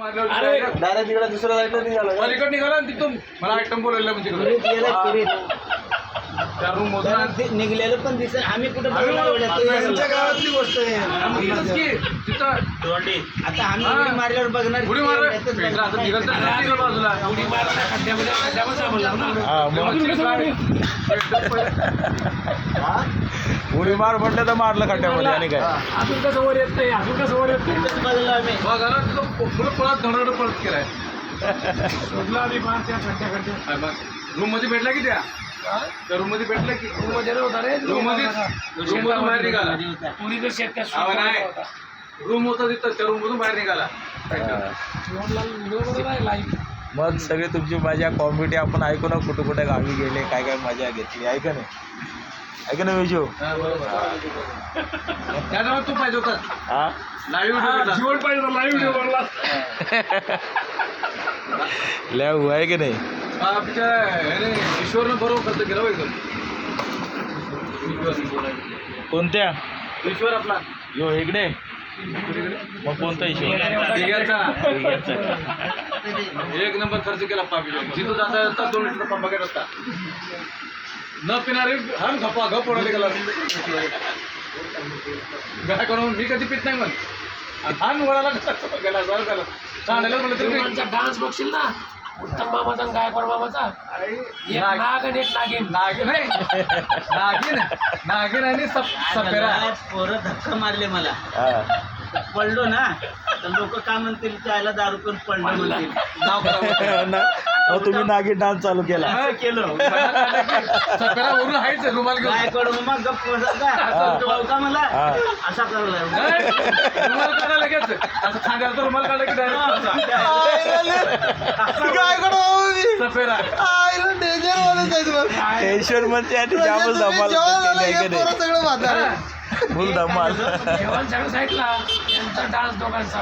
direct तिकडे दुसऱ्या साईडला निघाला पलीकडे निघाला ना तिथून मला आयटम बोलायला म्हणजे त्या रूम मधून निघलेलं पण दिसत आम्ही कुठे गावातली गोष्ट आहे आता आम्ही उडी मारल्यावर बघणार उडी मारला बाजूला उडी मारला उडी मार म्हटलं तर मारलं खड्ड्यामध्ये आणि काय अजून कसं वर येत नाही अजून कसं वर येत नाही बघला आम्ही बघा ना तुला पळत धडधड पळत केलाय शोधला आम्ही बाहेर त्या खड्ड्या रूम मध्ये भेटला की त्या रूम मध्ये भेटला की रूम मध्ये होता रे रूम मध्ये बाहेर निघाला नाही रूम होता तिथं त्या रूम मधून बाहेर निघाला मग सगळे तुमची मजा कॉमेडी आपण ऐकू ना कुठे कुठे गावी गेले काय काय मजा घेतली ऐका नाही ऐका ना विजू त्याच्यावर तू पाहिजे होता हा लाईव्ह जीवन पाहिजे होता लाईव्ह व्हिडिओ बनला लय आहे की नाही ईश्वरनं बरोबर खर्च केला एकदम कोणत्या ईश्वर आपला यो इकडे मग कोणता ईश्वर एक नंबर खर्च केला पापी जिथं जाता येतात 2 लिटर पंप बघत असता न पिणारे हम घपा घप पडले गेला काय करून मी कधी पित नाही मग हान वळाला गेला जर झालं चांगलं म्हणलं तरी डान्स बघशील ना उत्तम मामाचा गायकवाड मामाचा नाग आणि एक नागिन नागिन नाही नागिन आणि सपेरा पोरं धक्का मारले मला पडलो ना तर लोक काय म्हणतील त्याला दारू पण पडलं म्हणतील नाव करा मग तुम्ही नागी डान्स चालू केला असं केलं सपेरा वरून आहेच रुमाल घेऊन गायकवाड मामा गप्प बसा का मला असा करला रुमाल काढा लगेच असं खांद्याचा रुमाल काढला की सपेरा टेन्शन मध्ये आणि जामच धमाल फुल धमाल जेवण सगळं साईडला यांचा डान्स दोघांचा